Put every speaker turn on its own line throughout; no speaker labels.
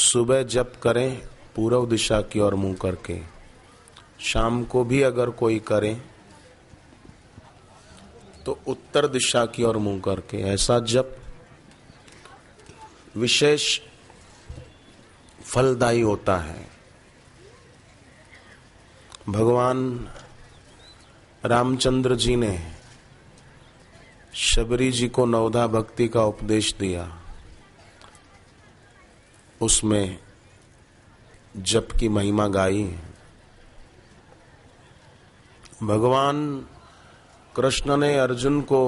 सुबह जप करें पूर्व दिशा की ओर मुंह करके, शाम को भी अगर कोई करे तो उत्तर दिशा की ओर मुंह करके। ऐसा जप विशेष फलदायी होता है। भगवान रामचंद्र जी ने शबरी जी को नवधा भक्ति का उपदेश दिया, उसमें जप की महिमा गाई। भगवान कृष्ण ने अर्जुन को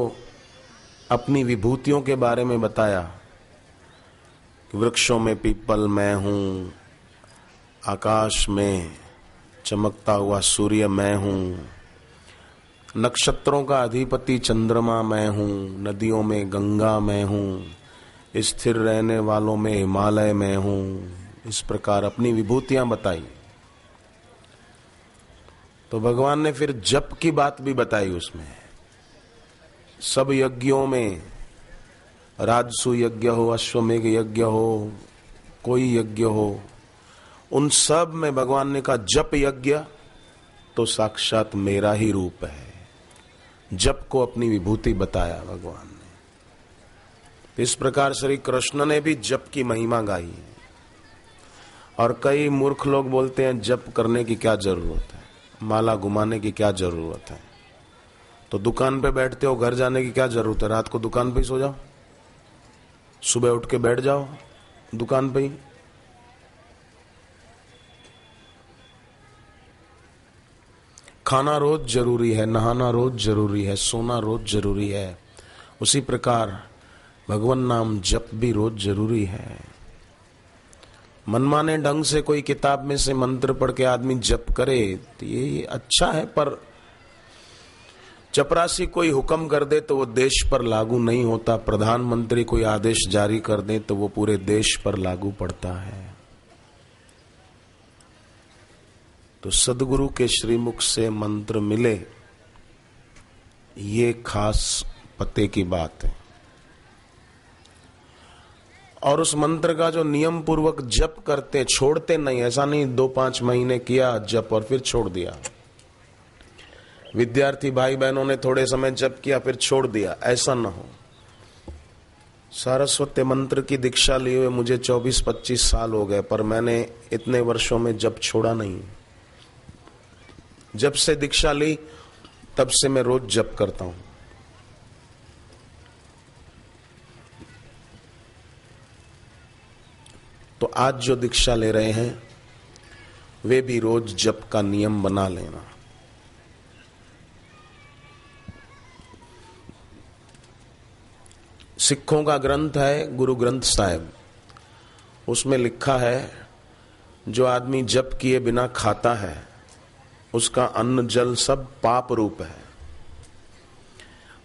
अपनी विभूतियों के बारे में बताया कि वृक्षों में पीपल मैं हूं, आकाश में चमकता हुआ सूर्य मैं हूं, नक्षत्रों का अधिपति चंद्रमा मैं हूं, नदियों में गंगा मैं हूं, स्थिर रहने वालों में हिमालय मैं हूं। इस प्रकार अपनी विभूतियां बताई। तो भगवान ने फिर जप की बात भी बताई उसमें। सब यज्ञों में, राजसु यज्ञ हो, अश्वमेघ यज्ञ हो, कोई यज्ञ हो, उन सब में भगवान ने कहा जप यज्ञ तो साक्षात मेरा ही रूप है। जप को अपनी विभूति बताया भगवान ने। इस प्रकार श्री कृष्ण ने भी जप की महिमा गाई। और कई मूर्ख लोग बोलते हैं जप करने की क्या जरूरत है, माला घुमाने की क्या जरूरत है, तो दुकान पे बैठते हो, घर जाने की क्या जरूरत है, रात को दुकान पे ही सो जाओ, सुबह उठ के बैठ जाओ दुकान पे ही। खाना रोज जरूरी है, नहाना रोज जरूरी है, सोना रोज जरूरी है। उसी प्रकार भगवान नाम जप भी रोज जरूरी है। मनमाने ढंग से कोई किताब में से मंत्र पढ़ के आदमी जप करे तो ये अच्छा है, पर चपरासी कोई हुक्म कर दे तो वो देश पर लागू नहीं होता। प्रधानमंत्री कोई आदेश जारी कर दे तो वो पूरे देश पर लागू पड़ता है। तो सदगुरु के श्रीमुख से मंत्र मिले, ये खास पते की बात है। और उस मंत्र का जो नियम पूर्वक जप करते, छोड़ते नहीं, ऐसा नहीं 2-5 महीने किया जप और फिर छोड़ दिया। विद्यार्थी भाई बहनों ने थोड़े समय जप किया फिर छोड़ दिया, ऐसा ना हो। सारस्वती मंत्र की दीक्षा लिए हुए मुझे 24-25 साल हो गए, पर मैंने इतने वर्षों में जप छोड़ा नहीं। जब से दीक्षा ली तब से मैं रोज जप करता हूं। तो आज जो दीक्षा ले रहे हैं वे भी रोज जप का नियम बना लेना। सिखों का ग्रंथ है गुरु ग्रंथ साहिब, उसमें लिखा है जो आदमी जप किए बिना खाता है उसका अन्न जल सब पाप रूप है।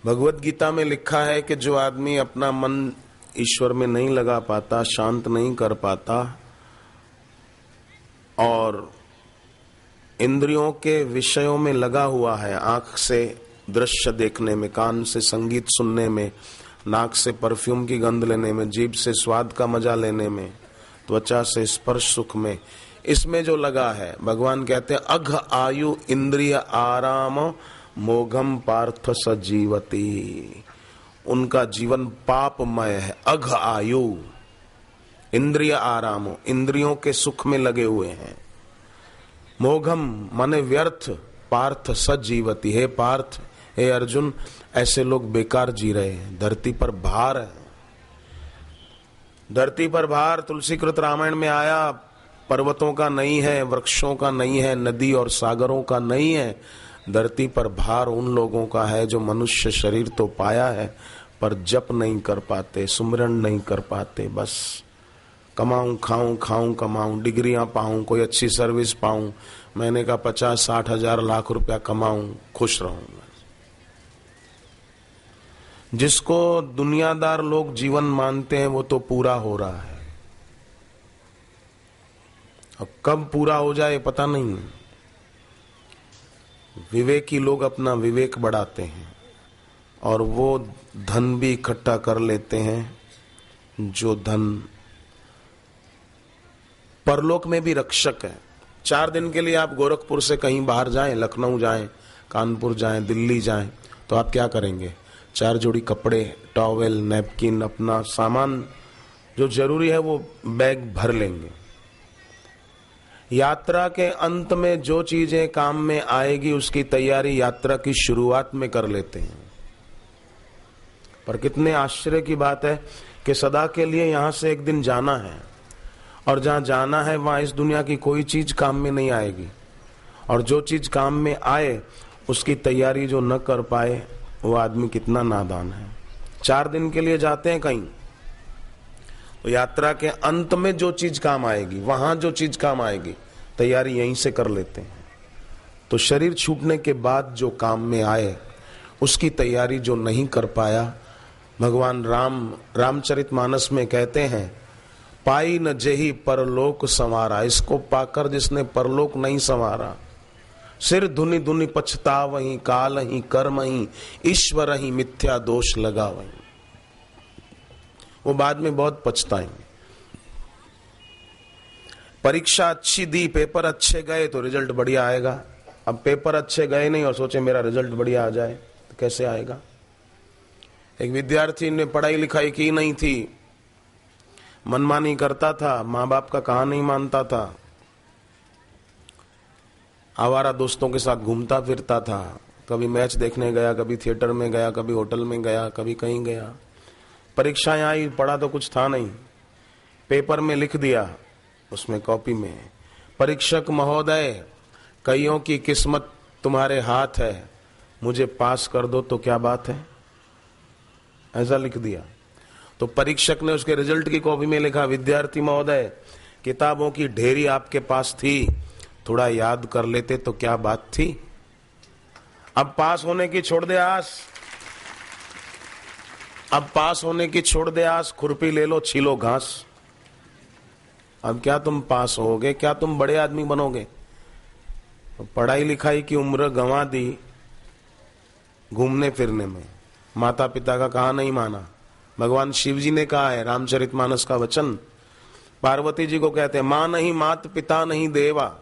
भगवत गीता में लिखा है कि जो आदमी अपना मन ईश्वर में नहीं लगा पाता, शांत नहीं कर पाता और इंद्रियों के विषयों में लगा हुआ है, आंख से दृश्य देखने में, कान से संगीत सुनने में, नाक से परफ्यूम की गंध लेने में, जीभ से स्वाद का मजा लेने में, त्वचा से स्पर्श सुख में, इसमें जो लगा है, भगवान कहते हैं अघ आयु इंद्रिय आराम मोघम पार्थ सजीवती। उनका जीवन पापमय है। अघ आयु, इंद्रिय आराम, इंद्रियों के सुख में लगे हुए हैं। मोघम माने व्यर्थ, पार्थ सजीवती, हे पार्थ, हे अर्जुन, ऐसे लोग बेकार जी रहे हैं। धरती पर भार है, धरती पर भार। तुलसीकृत रामायण में आया, पर्वतों का नहीं है, वृक्षों का नहीं है, नदी और सागरों का नहीं है। धरती पर भार उन लोगों का है जो मनुष्य शरीर तो पाया है पर जप नहीं कर पाते, सुमिरन नहीं कर पाते। बस कमाऊं खाऊं, खाऊं कमाऊं, डिग्रियां पाऊं, कोई अच्छी सर्विस पाऊं, महीने का 50-60 हजार लाख रुपया कमाऊं, खुश रहूं। जिसको दुनियादार लोग जीवन मानते हैं वो तो पूरा हो रहा है। अब कब पूरा हो जाए पता नहीं। विवेकी लोग अपना विवेक बढ़ाते हैं और वो धन भी इकट्ठा कर लेते हैं जो धन परलोक में भी रक्षक है। 4 दिन के लिए आप गोरखपुर से कहीं बाहर जाएं, लखनऊ जाएं, कानपुर जाएं, दिल्ली जाएं, तो आप क्या करेंगे? 4 जोड़ी कपड़े, टॉवेल, नैपकिन, अपना सामान जो जरूरी है वो बैग भर लेंगे। यात्रा के अंत में जो चीजें काम में आएगी उसकी तैयारी यात्रा की शुरुआत में कर लेते हैं। पर कितने आश्चर्य की बात है कि सदा के लिए यहां से एक दिन जाना है, और जहां जाना है वहां इस दुनिया की कोई चीज काम में नहीं आएगी, और जो चीज काम में आए उसकी तैयारी जो न कर पाए वो आदमी कितना नादान है। 4 दिन के लिए जाते हैं कहीं, तो यात्रा के अंत में जो चीज काम आएगी, वहां जो चीज काम आएगी, तैयारी यहीं से कर लेते हैं। तो शरीर छूटने के बाद जो काम में आए उसकी तैयारी जो नहीं कर पाया, भगवान रामचरितमानस में कहते हैं, पाई न जेहि परलोक संवारा। इसको पाकर जिसने परलोक नहीं संवारा, सिर धुनि धुनि पछता वहीं, काल ही कर्म ही, ईश्वर ही मिथ्या दोष लगा वहीं। वो बाद में बहुत पछताएंगे। परीक्षा अच्छी दी, पेपर अच्छे गए तो रिजल्ट बढ़िया आएगा। अब पेपर अच्छे गए नहीं और सोचे मेरा रिजल्ट बढ़िया आ जाए, तो कैसे आएगा? एक विद्यार्थी ने पढ़ाई लिखाई की नहीं थी, मनमानी करता था, माँ बाप का कहा नहीं मानता था, आवारा दोस्तों के साथ घूमता फिरता था, कभी मैच देखने गया, कभी थिएटर में गया, कभी होटल में गया, कभी कहीं गया। परीक्षाएं आई, पढ़ा तो कुछ था नहीं, पेपर में लिख दिया उसमें कॉपी में, परीक्षक महोदय कईयों की किस्मत तुम्हारे हाथ है, मुझे पास कर दो तो क्या बात है, ऐसा लिख दिया। तो परीक्षक ने उसके रिजल्ट की कॉपी में लिखा, विद्यार्थी महोदय किताबों की ढेरी आपके पास थी, थोड़ा याद कर लेते तो क्या बात थी। अब पास होने की छोड़ दे आस, अब पास होने की छोड़ दे आस, खुरपी ले लो छीलो घास। अब क्या तुम पास होगे, क्या तुम बड़े आदमी बनोगे? तो पढ़ाई लिखाई की उम्र गंवा दी घूमने फिरने में, माता पिता का कहा नहीं माना। भगवान शिव जी ने कहा है, रामचरितमानस का वचन, पार्वती जी को कहते हैं, मां नहीं मात पिता नहीं देवा।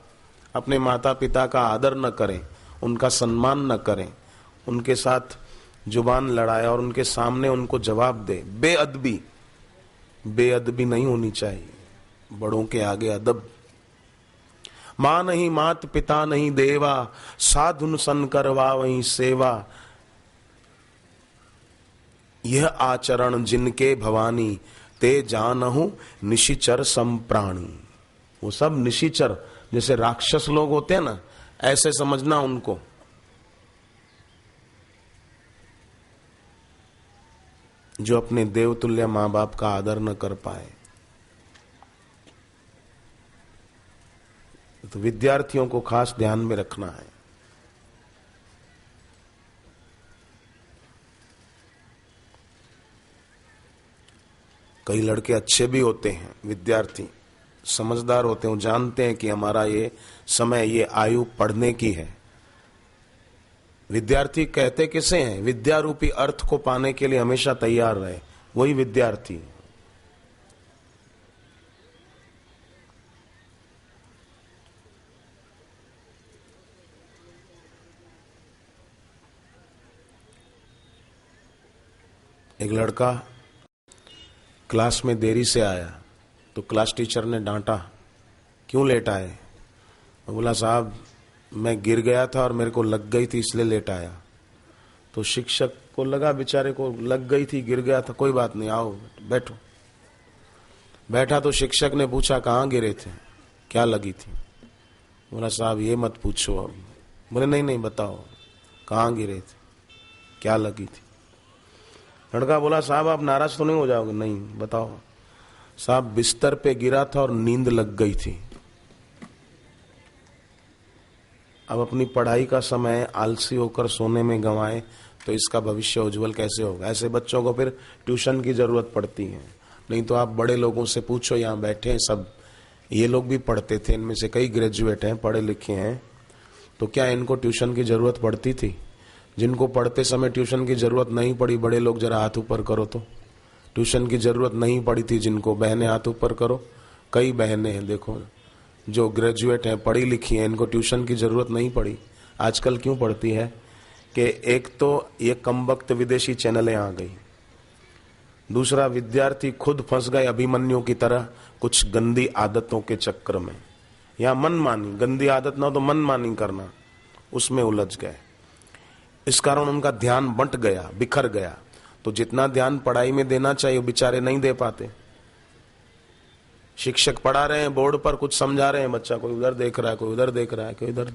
अपने माता पिता का आदर न करें, उनका सम्मान न करें, उनके साथ जुबान लड़ाए और उनके सामने उनको जवाब दे। बेअदबी नहीं होनी चाहिए, बड़ों के आगे अदब। मां नहीं मात पिता नहीं देवा, साधुन सन करवा वहीं सेवा। यह आचरण जिनके भवानी, ते जानहु निशिचर संप्राणी। वो सब निशिचर, जैसे राक्षस लोग होते हैं ना, ऐसे समझना उनको। जो अपने देवतुल्य मां बाप का आदर न कर पाए। तो विद्यार्थियों को खास ध्यान में रखना है। कई लड़के अच्छे भी होते हैं, विद्यार्थी समझदार होते हैं, जानते हैं कि हमारा ये समय, ये आयु पढ़ने की है। विद्यार्थी कहते किसे हैं? विद्या रूपी अर्थ को पाने के लिए हमेशा तैयार रहे, वही विद्यार्थी। एक लड़का क्लास में देरी से आया तो क्लास टीचर ने डांटा, क्यों लेट आए? वो बोला, साहब मैं गिर गया था और मेरे को लग गई थी इसलिए लेट आया। तो शिक्षक को लगा बेचारे को लग गई थी, गिर गया था, कोई बात नहीं, आओ बैठो। बैठा तो शिक्षक ने पूछा, कहाँ गिरे थे, क्या लगी थी? बोला, साहब ये मत पूछो अब। बोले, नहीं बताओ कहाँ गिरे थे, क्या लगी थी? लड़का बोला, साहब आप नाराज तो नहीं हो जाओगे? नहीं, बताओ। साहब बिस्तर पे गिरा था और नींद लग गई थी। अब अपनी पढ़ाई का समय आलसी होकर सोने में गंवाए तो इसका भविष्य उज्जवल कैसे होगा? ऐसे बच्चों को फिर ट्यूशन की जरूरत पड़ती है। नहीं तो आप बड़े लोगों से पूछो, यहाँ बैठे हैं सब, ये लोग भी पढ़ते थे, इनमें से कई ग्रेजुएट हैं, पढ़े लिखे हैं, तो क्या इनको ट्यूशन की जरूरत पड़ती थी? जिनको पढ़ते समय ट्यूशन की जरूरत नहीं पड़ी, बड़े लोग जरा हाथ ऊपर करो। तो ट्यूशन की जरूरत नहीं पड़ी थी जिनको, बहनें हाथ ऊपर करो। कई बहनें हैं देखो, जो ग्रेजुएट हैं, पढ़ी लिखी हैं, इनको ट्यूशन की जरूरत नहीं पड़ी। आजकल क्यों पड़ती है कि एक तो ये कमबख्त विदेशी चैनलें आ गई, दूसरा विद्यार्थी खुद फंस गए अभिमन्यु की तरह कुछ गंदी आदतों के चक्कर में, या मनमानी, गंदी आदत ना हो तो मनमानी करना, उसमें उलझ गए। इस कारण उनका ध्यान बंट गया, बिखर गया। तो जितना ध्यान पढ़ाई में देना चाहिए वो बेचारे नहीं दे पाते। शिक्षक पढ़ा रहे हैं, बोर्ड पर कुछ समझा रहे हैं, बच्चा कोई उधर देख रहा है, कोई उधर देख रहा है, कोई इधर।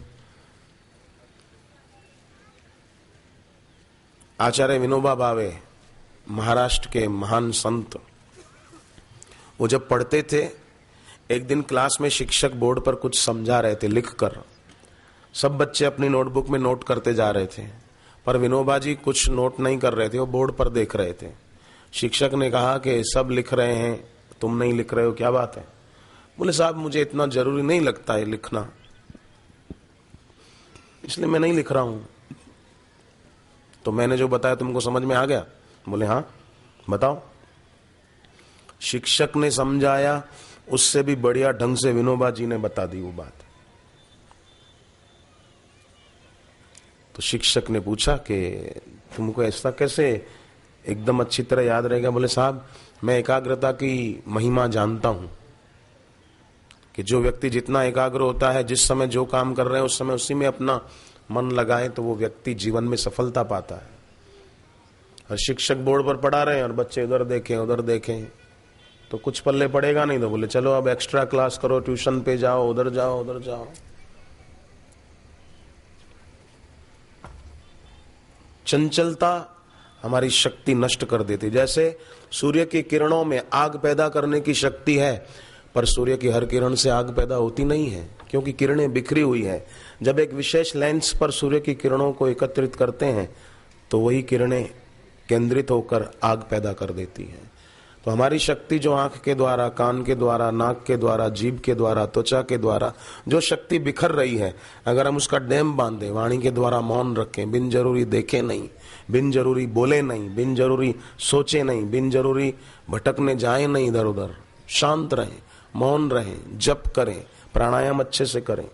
आचार्य विनोबा भावे, महाराष्ट्र के महान संत, वो जब पढ़ते थे, एक दिन क्लास में शिक्षक बोर्ड पर कुछ समझा रहे थे लिखकर। सब बच्चे अपनी नोटबुक में नोट करते जा रहे थे, पर विनोबा जी कुछ नोट नहीं कर रहे थे, वो बोर्ड पर देख रहे थे। शिक्षक ने कहा कि सब लिख रहे हैं, तुम नहीं लिख रहे हो, क्या बात है? बोले साहब मुझे इतना जरूरी नहीं लगता है लिखना, इसलिए मैं नहीं लिख रहा हूं। तो मैंने जो बताया तुमको समझ में आ गया? बोले हाँ बताओ। शिक्षक ने समझाया, उससे भी बढ़िया ढंग से विनोबा जी ने बता दी वो बात। तो शिक्षक ने पूछा कि तुमको ऐसा कैसे एकदम अच्छी तरह याद रहेगा? बोले साहब मैं एकाग्रता की महिमा जानता हूं कि जो व्यक्ति जितना एकाग्र होता है, जिस समय जो काम कर रहे हैं उस समय उसी में अपना मन लगाए तो वो व्यक्ति जीवन में सफलता पाता है। और शिक्षक बोर्ड पर पढ़ा रहे हैं और बच्चे उधर देखें उधर देखें तो कुछ पल्ले पड़ेगा नहीं। तो बोले चलो अब एक्स्ट्रा क्लास करो, ट्यूशन पे जाओ, उधर जाओ उधर जाओ। चंचलता हमारी शक्ति नष्ट कर देती। जैसे सूर्य की किरणों में आग पैदा करने की शक्ति है, पर सूर्य की हर किरण से आग पैदा होती नहीं है, क्योंकि किरणें बिखरी हुई है। जब एक विशेष लेंस पर सूर्य की किरणों को एकत्रित करते हैं तो वही किरणें केंद्रित होकर आग पैदा कर देती हैं। तो हमारी शक्ति जो आंख के द्वारा, कान के द्वारा, नाक के द्वारा, जीभ के द्वारा, त्वचा के द्वारा जो शक्ति बिखर रही है, अगर हम उसका डैम बांधे, वाणी के द्वारा मौन रखें, बिन जरूरी देखे नहीं, बिन जरूरी बोले नहीं, बिन जरूरी सोचे नहीं, बिन जरूरी भटकने जाए नहीं इधर उधर, शांत रहें, मौन रहें, जप करें, प्राणायाम अच्छे से करें,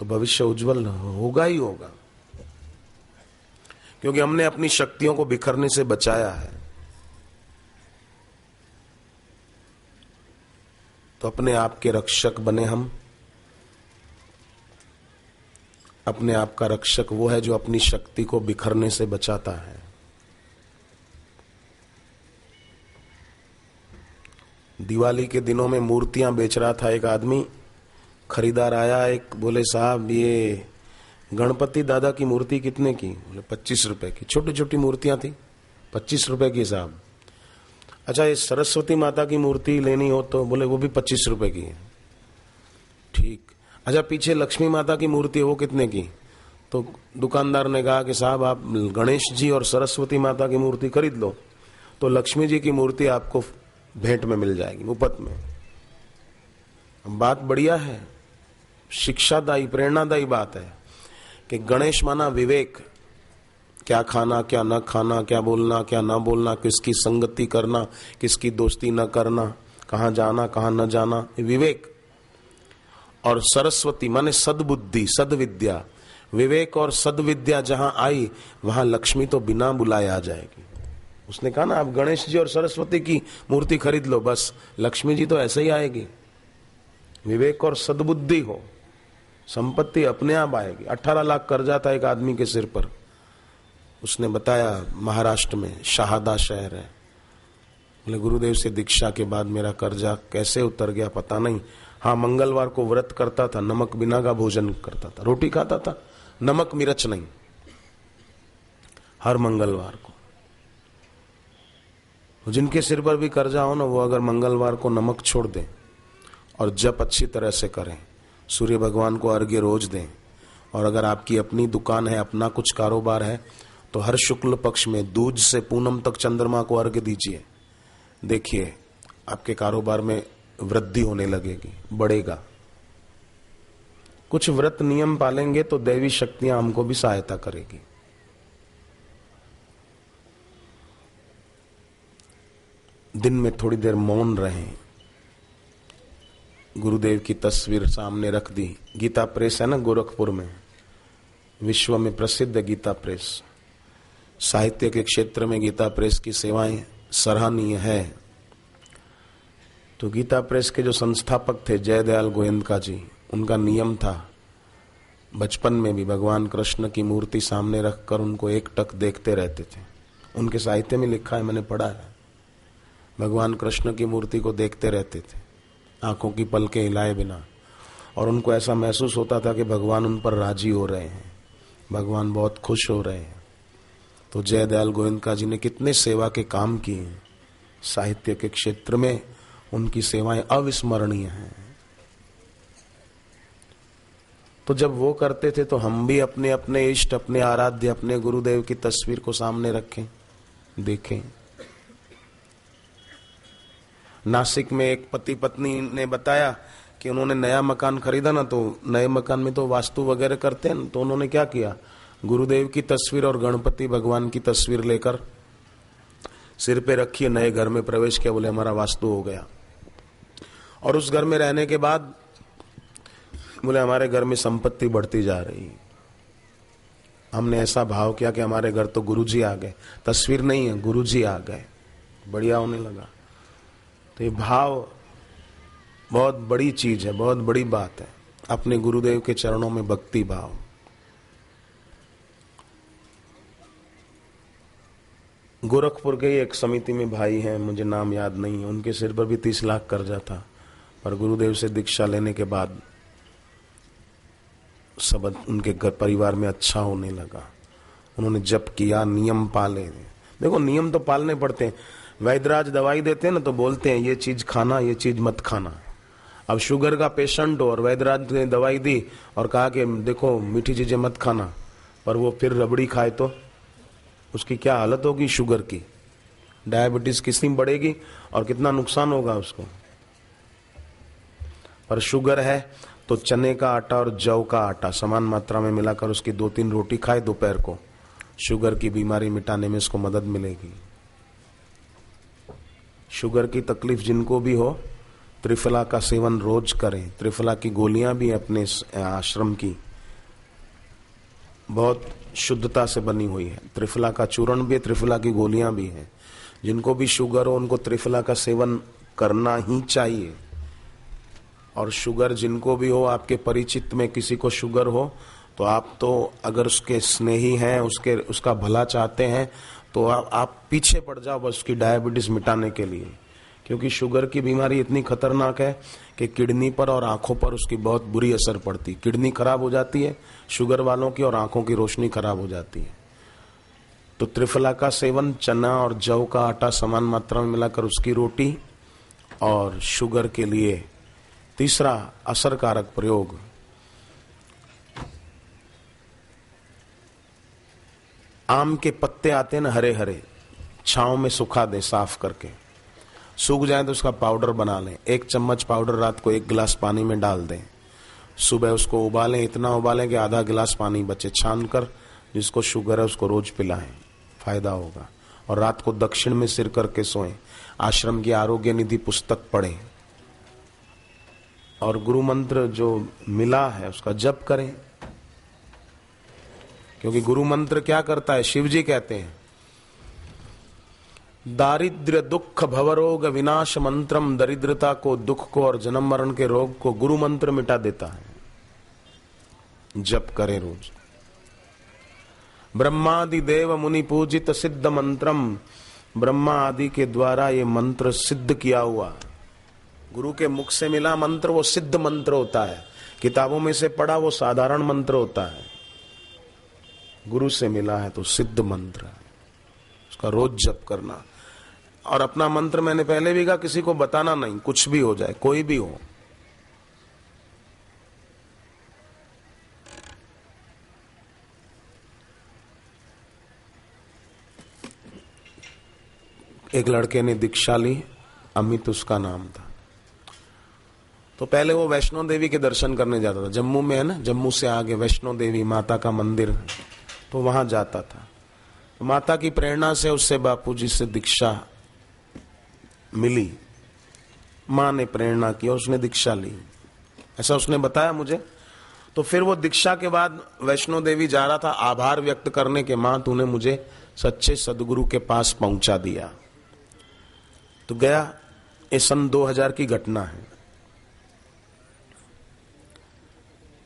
तो भविष्य उज्जवल होगा ही होगा। क्योंकि हमने अपनी शक्तियों को बिखरने से बचाया है। तो अपने आप के रक्षक बने हम। अपने आप का रक्षक वो है जो अपनी शक्ति को बिखरने से बचाता है। दिवाली के दिनों में मूर्तियां बेच रहा था एक आदमी। खरीदार आया, एक बोले साहब ये गणपति दादा की मूर्ति कितने की? बोले 25 रुपए की। छोटी छोटी मूर्तियां थी, 25 रुपए की साहब। अच्छा ये सरस्वती माता की मूर्ति लेनी हो तो? बोले वो भी 25 रुपए की है। ठीक। अच्छा पीछे लक्ष्मी माता की मूर्ति है, वो कितने की? तो दुकानदार ने कहा कि साहब आप गणेश जी और सरस्वती माता की मूर्ति खरीद लो, तो लक्ष्मी जी की मूर्ति आपको भेंट में मिल जाएगी, मुफ्त में। बात बढ़िया है, शिक्षादायी, प्रेरणादायी बात है कि गणेश माना विवेक, क्या खाना क्या न खाना, क्या बोलना क्या न बोलना, किसकी संगति करना, किसकी दोस्ती न करना, कहाँ जाना कहाँ न जाना, विवेक। और सरस्वती माने सद्बुद्धि, सद्विद्या। विवेक और सद्विद्या जहां आई वहां लक्ष्मी तो बिना बुलाए आ जाएगी। उसने कहा ना आप गणेश जी और सरस्वती की मूर्ति खरीद लो, बस लक्ष्मी जी तो ऐसे ही आएगी। विवेक और सद्बुद्धि हो, संपत्ति अपने आप आएगी। 18 लाख कर्जा था एक आदमी के सिर पर। उसने बताया महाराष्ट्र में शाहादा शहर है। बोले गुरुदेव से दीक्षा के बाद मेरा कर्जा कैसे उतर गया पता नहीं। हाँ मंगलवार को व्रत करता था, नमक बिना का भोजन करता था, रोटी खाता था, नमक मिर्च नहीं, हर मंगलवार को। जिनके सिर पर भी कर्जा हो ना, वो अगर मंगलवार को नमक छोड़ दें और जप अच्छी तरह से करें, सूर्य भगवान को अर्घ्य रोज दें, और अगर आपकी अपनी दुकान है, अपना कुछ कारोबार है, तो हर शुक्ल पक्ष में दूज से पूनम तक चंद्रमा को अर्घ्य दीजिए। देखिए आपके कारोबार में वृद्धि होने लगेगी, बढ़ेगा। कुछ व्रत नियम पालेंगे तो दैवी शक्तियां हमको भी सहायता करेगी। दिन में थोड़ी देर मौन रहें, गुरुदेव की तस्वीर सामने रख दी। गीता प्रेस है ना गोरखपुर में, विश्व में प्रसिद्ध गीता प्रेस। साहित्य के क्षेत्र में गीता प्रेस की सेवाएं सराहनीय है। तो गीता प्रेस के जो संस्थापक थे जयदयाल गोयंदका जी, उनका नियम था बचपन में भी भगवान कृष्ण की मूर्ति सामने रखकर उनको एक टक देखते रहते थे। उनके साहित्य में लिखा है, मैंने पढ़ा है, भगवान कृष्ण की मूर्ति को देखते रहते थे आंखों की पलकें हिलाए बिना, और उनको ऐसा महसूस होता था कि भगवान उन पर राजी हो रहे हैं, भगवान बहुत खुश हो रहे हैं। तो जयदयाल गोयंदका जी ने कितने सेवा के काम किए हैं साहित्य के क्षेत्र में, उनकी सेवाएं अविस्मरणीय हैं। तो जब वो करते थे तो हम भी अपने अपने इष्ट, अपने आराध्य, अपने गुरुदेव की तस्वीर को सामने रखें, देखें। नासिक में एक पति पत्नी ने बताया कि उन्होंने नया मकान खरीदा ना, तो नए मकान में तो वास्तु वगैरह करते हैं, तो उन्होंने क्या किया, गुरुदेव की तस्वीर और गणपति भगवान की तस्वीर लेकर सिर पे रखी, नए घर में प्रवेश किया, बोले हमारा वास्तु हो गया। और उस घर में रहने के बाद बोले हमारे घर में संपत्ति बढ़ती जा रही। हमने ऐसा भाव किया कि हमारे घर तो गुरुजी आ गए, तस्वीर नहीं है, गुरुजी आ गए, बढ़िया होने लगा। तो ये भाव बहुत बड़ी चीज है, बहुत बड़ी बात है, अपने गुरुदेव के चरणों में भक्ति भाव। गोरखपुर के एक समिति में भाई हैं, मुझे नाम याद नहीं है, उनके सिर पर भी 30 लाख कर्जा था, पर गुरुदेव से दीक्षा लेने के बाद सब उनके घर परिवार में अच्छा होने लगा। उन्होंने जप किया, नियम पाले। देखो नियम तो पालने पड़ते हैं। वैद्यराज दवाई देते हैं ना, तो बोलते हैं ये चीज खाना, ये चीज मत खाना। अब शुगर का पेशेंट हो और वैद्यराज ने दवाई दी और कहा कि देखो मीठी चीजें मत खाना, पर वो फिर रबड़ी खाए तो उसकी क्या हालत होगी, शुगर की, डायबिटीज कितनी बढ़ेगी और कितना नुकसान होगा उसको। पर शुगर है तो चने का आटा और जौ का आटा समान मात्रा में मिलाकर उसकी 2-3 रोटी खाए दोपहर को, शुगर की बीमारी मिटाने में उसको मदद मिलेगी। शुगर की तकलीफ जिनको भी हो, त्रिफला का सेवन रोज करें। त्रिफला की गोलियां भी अपने आश्रम की बहुत शुद्धता से बनी हुई है। त्रिफला का चूर्ण भी, त्रिफला की गोलियां भी हैं। जिनको भी शुगर हो उनको त्रिफला का सेवन करना ही चाहिए। और शुगर जिनको भी हो, आपके परिचित में किसी को शुगर हो, तो आप तो अगर उसके स्नेही हैं, उसका भला चाहते हैं, तो आप पीछे पड़ जाओ बस उसकी डायबिटीज मिटाने के लिए। क्योंकि शुगर की बीमारी इतनी खतरनाक है कि किडनी पर और आंखों पर उसकी बहुत बुरी असर पड़ती। किडनी खराब हो जाती है शुगर वालों की और आंखों की रोशनी खराब हो जाती है। तो त्रिफला का सेवन, चना और जौ का आटा समान मात्रा में मिलाकर उसकी रोटी, और शुगर के लिए तीसरा असरकारक प्रयोग, आम के पत्ते आते हैं ना हरे हरे, छांव में सुखा दें साफ करके, सूख जाए तो उसका पाउडर बना लें। 1 चम्मच पाउडर रात को 1 गिलास पानी में डाल दें, सुबह उसको उबालें, इतना उबालें कि आधा गिलास पानी बचे, छान कर जिसको शुगर है उसको रोज पिलाएं, फायदा होगा। और रात को दक्षिण में सिर करके सोएं, आश्रम की आरोग्य निधि पुस्तक पढ़ें, और गुरु मंत्र जो मिला है उसका जप करें। क्योंकि गुरु मंत्र क्या करता है, शिव जी कहते हैं, दारिद्र्य दुख भवरोग विनाश मंत्रम, दरिद्रता को, दुख को और जन्म मरण के रोग को गुरु मंत्र मिटा देता है। जप करें रोज। ब्रह्मादि देव मुनि पूजित सिद्ध मंत्रम, ब्रह्मा आदि के द्वारा ये मंत्र सिद्ध किया हुआ, गुरु के मुख से मिला मंत्र वो सिद्ध मंत्र होता है। किताबों में से पढ़ा वो साधारण मंत्र होता है, गुरु से मिला है तो सिद्ध मंत्र है, उसका रोज जप करना। और अपना मंत्र मैंने पहले भी कहा, किसी को बताना नहीं, कुछ भी हो जाए, कोई भी हो। एक लड़के ने दीक्षा ली, अमित उसका नाम था। तो पहले वो वैष्णो देवी के दर्शन करने जाता था, जम्मू में है ना, जम्मू से आगे वैष्णो देवी माता का मंदिर है, तो वहां जाता था। तो माता की प्रेरणा से उससे बापूजी से दीक्षा मिली। माँ ने प्रेरणा की और उसने दीक्षा ली, ऐसा उसने बताया मुझे। तो फिर वो दीक्षा के बाद वैष्णो देवी जा रहा था आभार व्यक्त करने के, माँ तूने मुझे सच्चे सदगुरु के पास पहुंचा दिया। तो गया, ये सन 2000 की घटना है।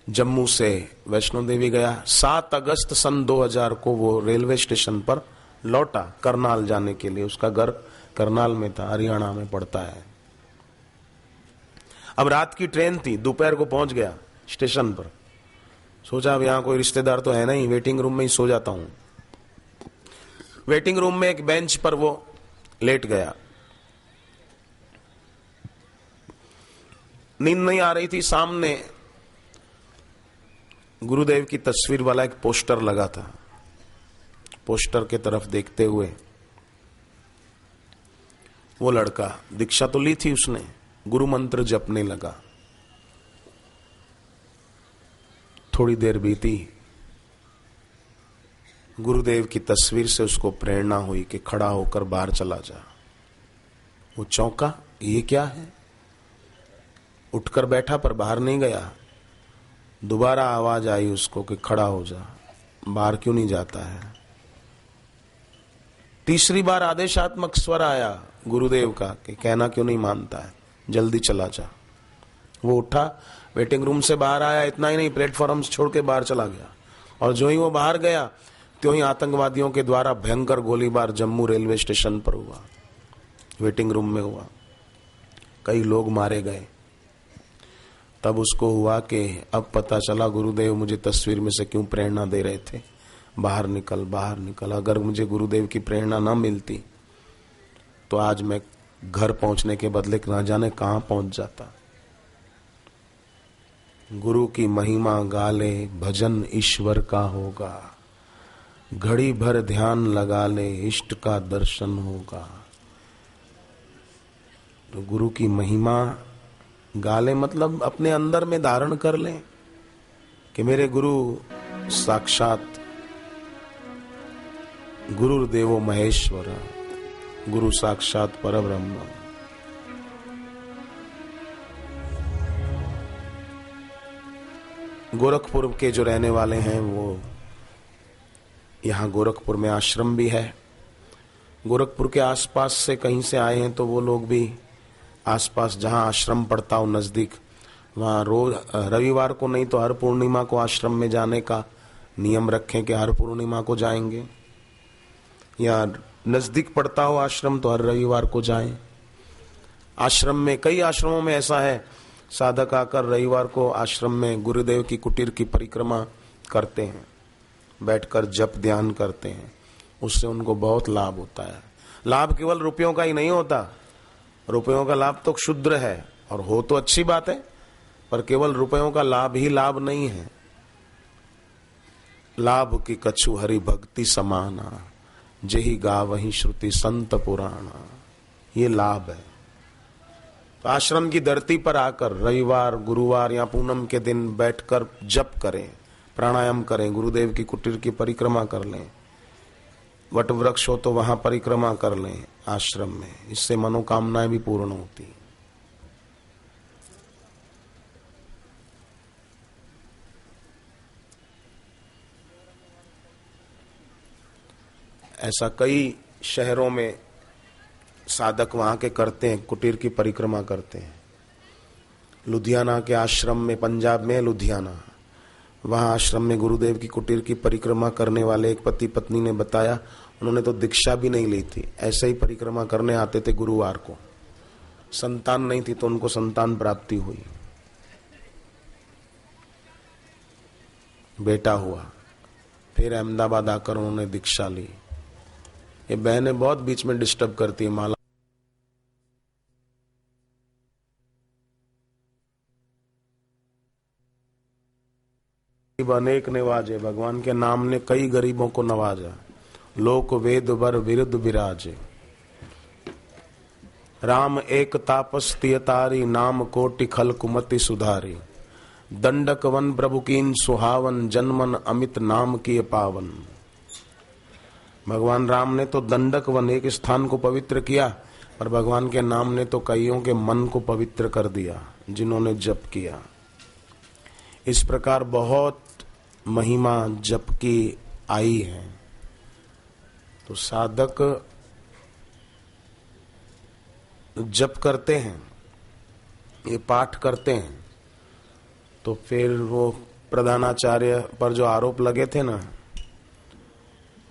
जम्मू से वैष्णो देवी गया। 7 अगस्त सन 2000 को वो रेलवे स्टेशन पर लौटा करनाल जाने के लिए। उसका घर करनाल में था, हरियाणा में पड़ता है। अब रात की ट्रेन थी, दोपहर को पहुंच गया स्टेशन पर। सोचा अब यहां कोई रिश्तेदार तो है नहीं, वेटिंग रूम में ही सो जाता हूं। वेटिंग रूम में एक बेंच पर वो लेट गया। नींद नहीं आ रही थी। सामने गुरुदेव की तस्वीर वाला एक पोस्टर लगा था। पोस्टर के तरफ देखते हुए वो लड़का, दीक्षा तो ली थी उसने, गुरु मंत्र जपने लगा। थोड़ी देर बीती, गुरुदेव की तस्वीर से उसको प्रेरणा हुई कि खड़ा होकर बाहर चला जा। वो चौंका, ये क्या है? उठकर बैठा पर बाहर नहीं गया। दोबारा आवाज आई उसको कि खड़ा हो जा, बाहर क्यों नहीं जाता है? तीसरी बार आदेशात्मक स्वर आया गुरुदेव का कि कहना क्यों नहीं मानता है, जल्दी चला जा। वो उठा, वेटिंग रूम से बाहर आया। इतना ही नहीं, प्लेटफॉर्म छोड़ के बाहर चला गया। और जो ही वो बाहर गया त्यों ही आतंकवादियों के द्वारा भयंकर गोलीबार जम्मू रेलवे स्टेशन पर हुआ, वेटिंग रूम में हुआ। कई लोग मारे गए। तब उसको हुआ कि अब पता चला गुरुदेव मुझे तस्वीर में से क्यों प्रेरणा दे रहे थे, बाहर निकल, बाहर निकल। अगर मुझे गुरुदेव की प्रेरणा न मिलती तो आज मैं घर पहुंचने के बदले ना जाने कहां पहुंच जाता। गुरु की महिमा गाले, भजन ईश्वर का होगा। घड़ी भर ध्यान लगा ले, इष्ट का दर्शन होगा। तो गुरु की महिमा गाले मतलब अपने अंदर में धारण कर ले कि मेरे गुरु साक्षात गुरुर्देवो महेश्वर, गुरु साक्षात परब्रह्म। गोरखपुर के जो रहने वाले हैं वो, यहाँ गोरखपुर में आश्रम भी है। गोरखपुर के आसपास से कहीं से आए हैं तो वो लोग भी आसपास जहाँ आश्रम पड़ता हो नजदीक, वहाँ रोज रविवार को नहीं तो हर पूर्णिमा को आश्रम में जाने का नियम रखें कि हर पूर्णिमा को जाएंगे, या नजदीक पड़ता हो आश्रम तो हर रविवार को जाएं। आश्रम में, कई आश्रमों में ऐसा है, साधक आकर रविवार को आश्रम में गुरुदेव की कुटीर की परिक्रमा करते हैं, बैठकर जप ध्यान करते हैं। उससे उनको बहुत लाभ होता है। लाभ केवल रुपयों का ही नहीं होता, रुपयों का लाभ तो क्षुद्र है और हो तो अच्छी बात है, पर केवल रुपयों का लाभ ही लाभ नहीं है। लाभ की कछु हरि भक्ति समाना, जेहि गावहि श्रुति संत पुराणा, ये लाभ है। तो आश्रम की धरती पर आकर रविवार, गुरुवार या पूनम के दिन बैठकर जप करें, प्राणायाम करें, गुरुदेव की कुटीर की परिक्रमा कर लें, वट वृक्ष हो तो वहां परिक्रमा कर लें आश्रम में। इससे मनोकामनाएं भी पूर्ण होती। ऐसा कई शहरों में साधक वहां के करते हैं, कुटीर की परिक्रमा करते हैं। लुधियाना के आश्रम में, पंजाब में लुधियाना, वहां आश्रम में गुरुदेव की कुटीर की परिक्रमा करने वाले एक पति पत्नी ने बताया, उन्होंने तो दीक्षा भी नहीं ली थी, ऐसे ही परिक्रमा करने आते थे गुरुवार को। संतान नहीं थी तो उनको संतान प्राप्ति हुई, बेटा हुआ। फिर अहमदाबाद आकर उन्होंने दीक्षा ली। ये बहनें बहुत बीच में डिस्टर्ब करती है। माला अनेक नवाजे, भगवान के नाम ने कई गरीबों को नवाजा। लोक वेद वर विरुद्ध विराजे, राम एक तापस तियतारी, नाम कोटि खल कुमति सुधारी। दंडक वन प्रभु कीन सुहावन, जन्मन अमित नाम किए पावन। भगवान राम ने तो दंडक वन, एक स्थान को पवित्र किया, पर भगवान के नाम ने तो कईयों के मन को पवित्र कर दिया जिन्होंने जप किया। इस प्रकार बहुत महिमा जप की आई है। तो साधक जप करते हैं, ये पाठ करते हैं, तो फिर वो प्रधानाचार्य पर जो आरोप लगे थे ना,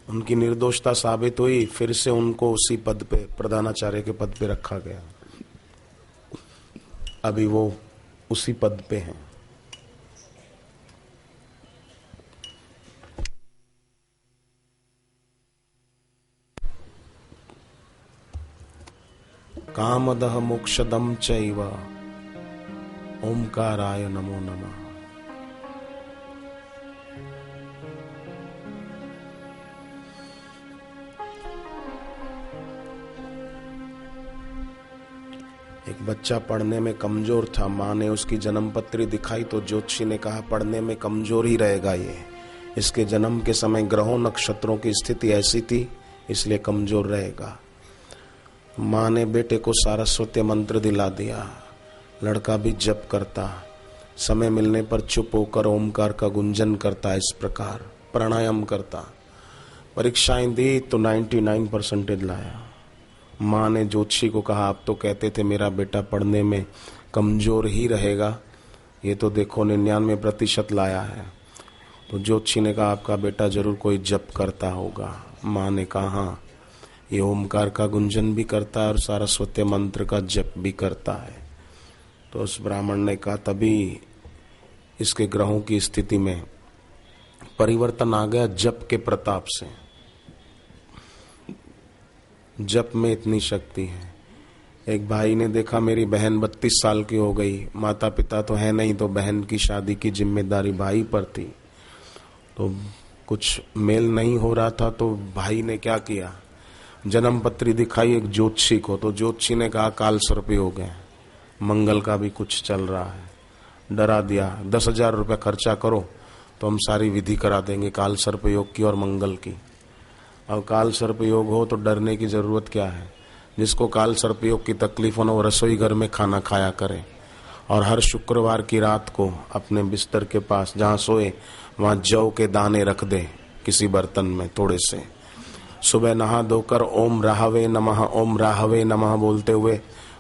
उनकी निर्दोषता साबित हुई, फिर से उनको उसी पद पे, प्रधानाचार्य के पद पे रखा गया। अभी वो उसी पद पे हैं। कामदः मोक्षदं चैव ओंकाराय नमो नमः। एक बच्चा पढ़ने में कमजोर था। माँ ने उसकी जन्मपत्री दिखाई तो ज्योतिषी ने कहा पढ़ने में कमजोर ही रहेगा ये, इसके जन्म के समय ग्रहों नक्षत्रों की स्थिति ऐसी थी, इसलिए कमजोर रहेगा। माँ ने बेटे को सारस्वती मंत्र दिला दिया। लड़का भी जप करता, समय मिलने पर चुप होकर ओमकार का गुंजन करता, इस प्रकार प्राणायाम करता। परीक्षाएं दी तो 99% लाया। माँ ने ज्योतिषी को कहा आप तो कहते थे मेरा बेटा पढ़ने में कमजोर ही रहेगा, ये तो देखो 99% लाया है। तो ज्योतिषी ने कहा आपका बेटा जरूर कोई जप करता होगा। माँ ने कहा हाँ, ये ओमकार का गुंजन भी करता है और सारस्वती मंत्र का जप भी करता है। तो उस ब्राह्मण ने कहा तभी इसके ग्रहों की स्थिति में परिवर्तन आ गया जप के प्रताप से। जप में इतनी शक्ति है। एक भाई ने देखा मेरी बहन 32 साल की हो गई, माता पिता तो है नहीं, तो बहन की शादी की जिम्मेदारी भाई पर थी। तो कुछ मेल नहीं हो रहा था, तो भाई ने क्या किया, जन्मपत्री दिखाई एक ज्योतिषी को। तो ज्योतिषी ने कहा काल सर्प योग है, मंगल का भी कुछ चल रहा है। डरा दिया 10,000 रुपये खर्चा करो तो हम सारी विधि करा देंगे काल सर्प योग की और मंगल की। अब काल सर्प योग हो तो डरने की जरूरत क्या है। जिसको काल सर्प योग की तकलीफ हो ना, वो रसोई घर में खाना खाया करे और हर शुक्रवार की रात को अपने बिस्तर के पास जहाँ सोए वहाँ जौ के दाने रख दे किसी बर्तन में थोड़े से। सुबह नहा धोकर ओम राहवे नमः बोलते हुए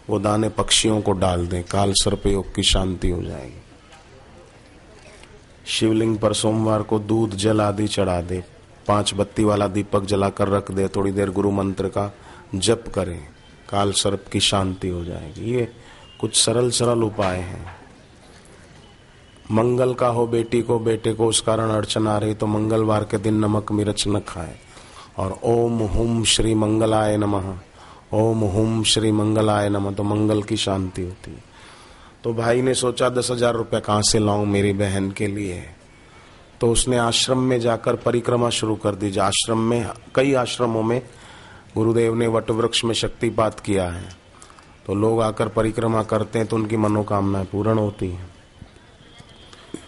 वो दाने पक्षियों को डाल दें, काल सर्प योग की शांति हो जाएगी। शिवलिंग पर सोमवार को दूध जल आदि चढ़ा दे, 5 बत्ती वाला दीपक जलाकर रख दे, थोड़ी देर गुरु मंत्र का जप करें, काल सर्प की शांति हो जाएगी। ये कुछ सरल सरल उपाय हैं। मंगल का हो बेटी को, बेटे को उस कारण अड़चन आ रही तो मंगलवार के दिन नमक मिर्च न खाए और ओम हुम श्री मंगलाय नमः, ओम हुम श्री मंगलाय नमः, तो मंगल की शांति होती है। तो भाई ने सोचा 10,000 रुपये कहाँ से लाऊं मेरी बहन के लिए। तो उसने आश्रम में जाकर परिक्रमा शुरू कर दी। आश्रम में, कई आश्रमों में गुरुदेव ने वटवृक्ष में शक्तिपात किया है, तो लोग आकर परिक्रमा करते हैं तो उनकी मनोकामनाएं पूर्ण होती हैं।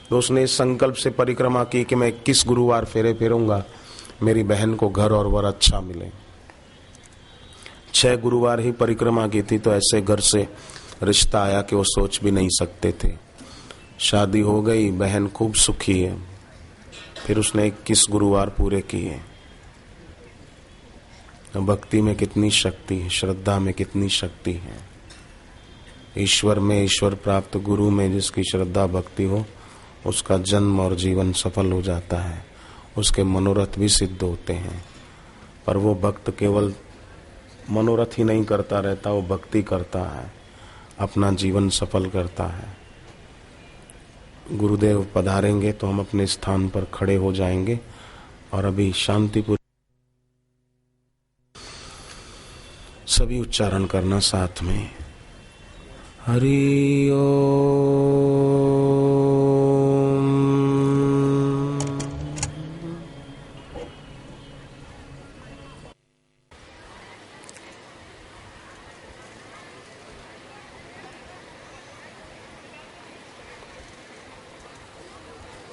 तो उसने इस संकल्प से परिक्रमा की कि मैं 21 गुरुवार फेरे फेरूंगा, मेरी बहन को घर और वर अच्छा मिले। 6 गुरुवार ही परिक्रमा की थी तो ऐसे घर से रिश्ता आया कि वो सोच भी नहीं सकते थे। शादी हो गई, बहन खूब सुखी है। फिर उसने 21 गुरुवार पूरे किए। भक्ति में कितनी शक्ति है, श्रद्धा में कितनी शक्ति है। ईश्वर में, ईश्वर प्राप्त गुरु में जिसकी श्रद्धा भक्ति हो, उसका जन्म और जीवन सफल हो जाता है, उसके मनोरथ भी सिद्ध होते हैं। पर वो भक्त केवल मनोरथ ही नहीं करता रहता, वो भक्ति करता है, अपना जीवन सफल करता है। गुरुदेव पधारेंगे तो हम अपने स्थान पर खड़े हो जाएंगे और अभी शांतिपूर्वक सभी उच्चारण करना साथ में। हरि ओम।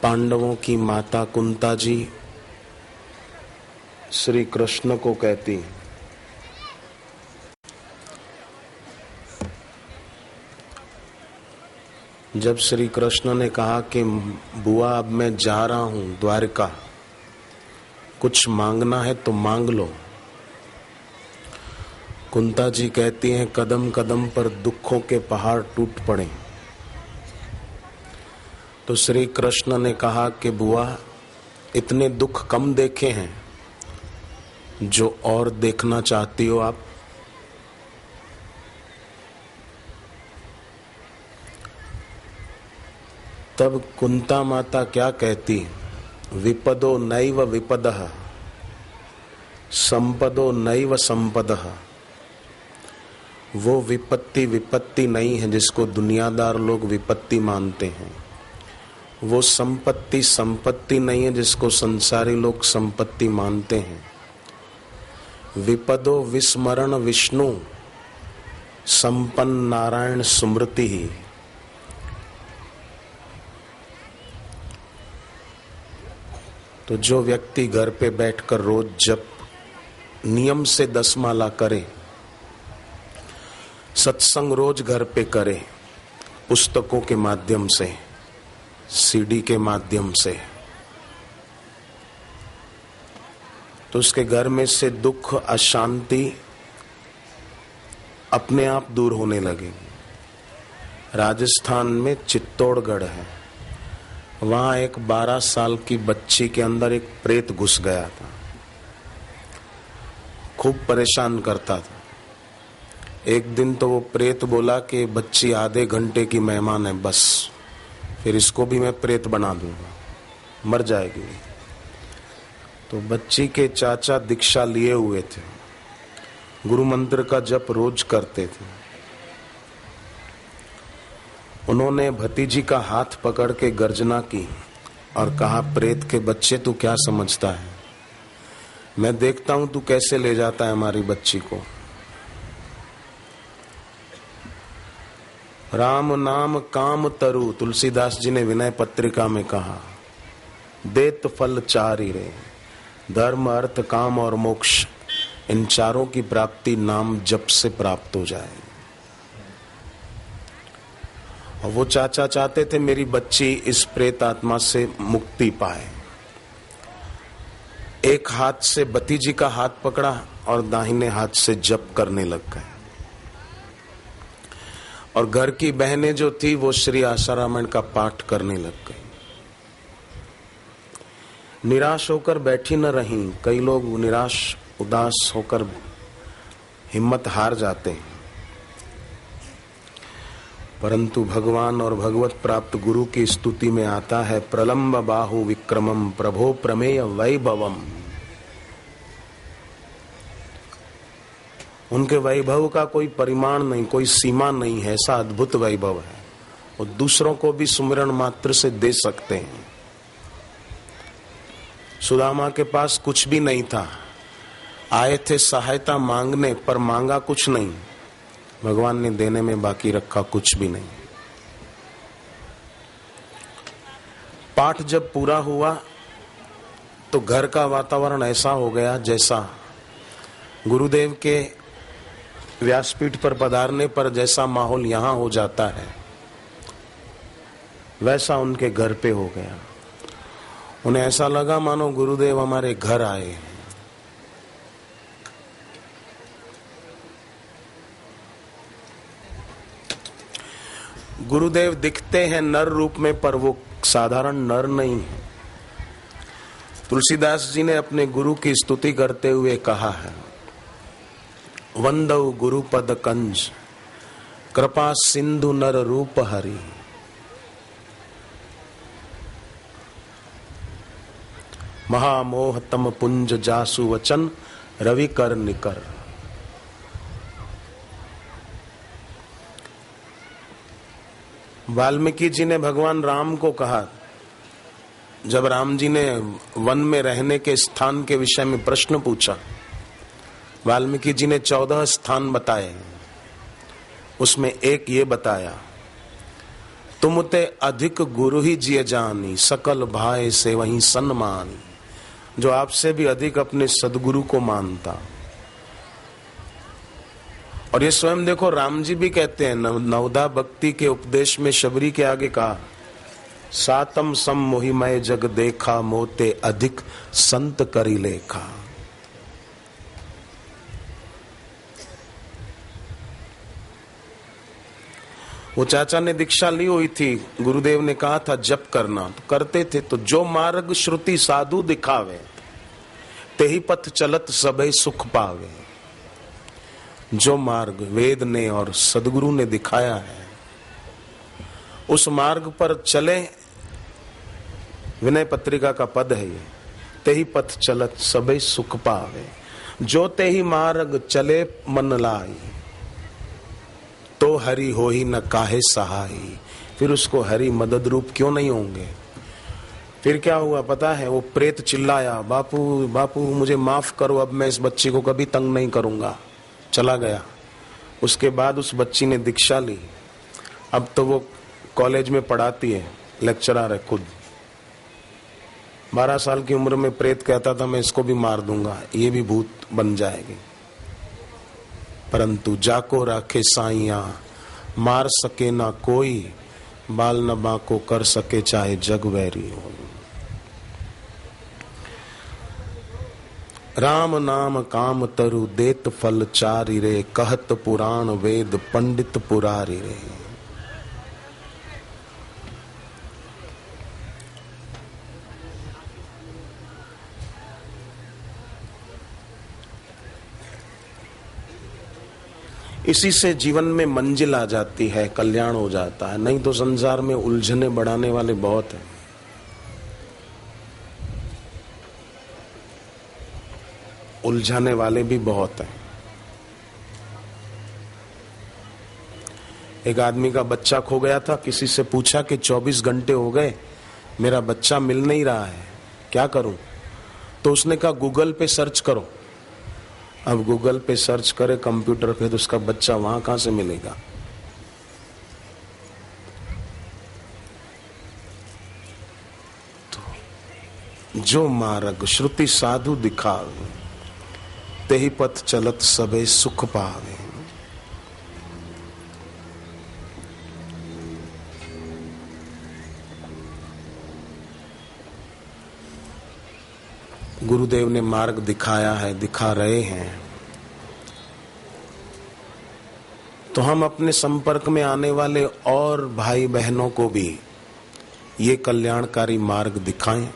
पांडवों की माता कुंता जी श्री कृष्ण को कहती, जब श्री कृष्ण ने कहा कि बुआ अब मैं जा रहा हूं द्वारका, कुछ मांगना है तो मांग लो, कुंता जी कहती हैं कदम कदम पर दुखों के पहाड़ टूट पड़े। तो श्री कृष्ण ने कहा कि बुआ इतने दुख कम देखे हैं जो और देखना चाहती हो आप। तब कुंता माता क्या कहती, विपदो नैव विपदः संपदो नैव संपदः। वो विपत्ति नहीं है जिसको दुनियादार लोग विपत्ति मानते हैं, वो संपत्ति नहीं है जिसको संसारी लोग संपत्ति मानते हैं। विपदो विस्मरण विष्णु संपन्न नारायण स्मृति ही। तो जो व्यक्ति घर पे बैठकर रोज जप नियम से 10 माला करे, सत्संग रोज घर पे करे, पुस्तकों के माध्यम से, सीडी के माध्यम से, तो उसके घर में से दुख अशांति अपने आप दूर होने लगेगी। राजस्थान में चित्तौड़गढ़ है, वहां एक 12 साल की बच्ची के अंदर एक प्रेत घुस गया था, खूब परेशान करता था। एक दिन तो वो प्रेत बोला कि बच्ची आधे घंटे की मेहमान है, बस फिर इसको भी मैं प्रेत बना दूंगा, मर जाएगी। तो बच्ची के चाचा दीक्षा लिए हुए थे, गुरु मंत्र का जप रोज करते थे। उन्होंने भतीजी का हाथ पकड़ के गर्जना की और कहा, प्रेत के बच्चे तू क्या समझता है, मैं देखता हूं तू कैसे ले जाता है हमारी बच्ची को। राम नाम काम तरु, तुलसीदास जी ने विनय पत्रिका में कहा, देत फल चारि रे, धर्म अर्थ काम और मोक्ष, इन चारों की प्राप्ति नाम जप से प्राप्त हो जाए। और वो चाचा चाहते थे मेरी बच्ची इस प्रेत आत्मा से मुक्ति पाए। एक हाथ से भतीजी का हाथ पकड़ा और दाहिने हाथ से जप करने लग गए। और घर की बहनें जो थी वो श्री आशारामण का पाठ करने लग गई। निराश होकर बैठी न रहीं। कई लोग निराश उदास होकर हिम्मत हार जाते हैं, परंतु भगवान और भगवत प्राप्त गुरु की स्तुति में आता है, प्रलंब बाहु विक्रमम प्रभो प्रमेय वैभवम। उनके वैभव का कोई परिमाण नहीं, कोई सीमा नहीं है, ऐसा अद्भुत वैभव है। वो दूसरों को भी सुमिरन मात्र से दे सकते हैं। सुदामा के पास कुछ भी नहीं था, आए थे सहायता मांगने, पर मांगा कुछ नहीं, भगवान ने देने में बाकी रखा कुछ भी नहीं। पाठ जब पूरा हुआ तो घर का वातावरण ऐसा हो गया जैसा गुरुदेव के व्यासपीठ पर पधारने पर जैसा माहौल यहाँ हो जाता है, वैसा उनके घर पे हो गया। उन्हें ऐसा लगा मानो गुरुदेव हमारे घर आए हैं। गुरुदेव दिखते हैं नर रूप में, पर वो साधारण नर नहीं है। तुलसीदास जी ने अपने गुरु की स्तुति करते हुए कहा है, वंदौ गुरुपद कंज कृपा सिंधु नर रूप हरि। महामोह तम पुंज जासु वचन रवि कर निकर। वाल्मीकि जी ने भगवान राम को कहा, जब राम जी ने वन में रहने के स्थान के विषय में प्रश्न पूछा, वाल्मीकि जी ने 14 स्थान बताए, उसमें एक ये बताया, तुम ते अधिक गुरु ही जिय जानी सकल भाई से वहीं सन्मानी। जो आपसे भी अधिक अपने सदगुरु को मानता, और ये स्वयं देखो राम जी भी कहते हैं, नवदा भक्ति के उपदेश में शबरी के आगे कहा, सातम सम मोहिमय जग देखा, मोते अधिक संत करी लेखा। वो चाचा ने दीक्षा ली हुई थी, गुरुदेव ने कहा था जप करना, तो करते थे। तो जो मार्ग श्रुति साधु दिखावे, तेही पथ चलत सबे सुख पावे। जो मार्ग वेद ने और सदगुरु ने दिखाया है, उस मार्ग पर चले। विनय पत्रिका का पद है ये, तेही पथ चलत सबे सुख पावे। जो तेही मार्ग चले मन लाई, तो हरि हो ही न काहे सहाई। फिर उसको हरि मदद रूप क्यों नहीं होंगे। फिर क्या हुआ पता है, वो प्रेत चिल्लाया, बापू बापू मुझे माफ करो, अब मैं इस बच्ची को कभी तंग नहीं करूंगा। चला गया। उसके बाद उस बच्ची ने दीक्षा ली। अब तो वो कॉलेज में पढ़ाती है, लेक्चरर है खुद। 12 साल की उम्र में प्रेत कहता था मैं इसको भी मार दूंगा, ये भी भूत बन जाएगी। परंतु जाको राखे साइया, मार सके ना कोई, बाल न बाको कर सके चाहे जग वैरी हो। राम नाम काम तरु देत फल चारि रे, कहत पुराण वेद पंडित पुरारी रे। इसी से जीवन में मंजिल आ जाती है, कल्याण हो जाता है। नहीं तो संसार में उलझने बढ़ाने वाले बहुत हैं। उलझाने वाले भी बहुत हैं। एक आदमी का बच्चा खो गया था, किसी से पूछा कि 24 घंटे हो गए मेरा बच्चा मिल नहीं रहा है, क्या करूं। तो उसने कहा गूगल पे सर्च करो। अब गूगल पे सर्च करे कंप्यूटर पे, तो उसका बच्चा वहां कहां से मिलेगा। तो जो मार्ग श्रुति साधु दिखावे, तेही पथ चलत सबे सुख पावे। गुरुदेव ने मार्ग दिखाया है, दिखा रहे हैं, तो हम अपने संपर्क में आने वाले और भाई बहनों को भी ये कल्याणकारी मार्ग दिखाएं।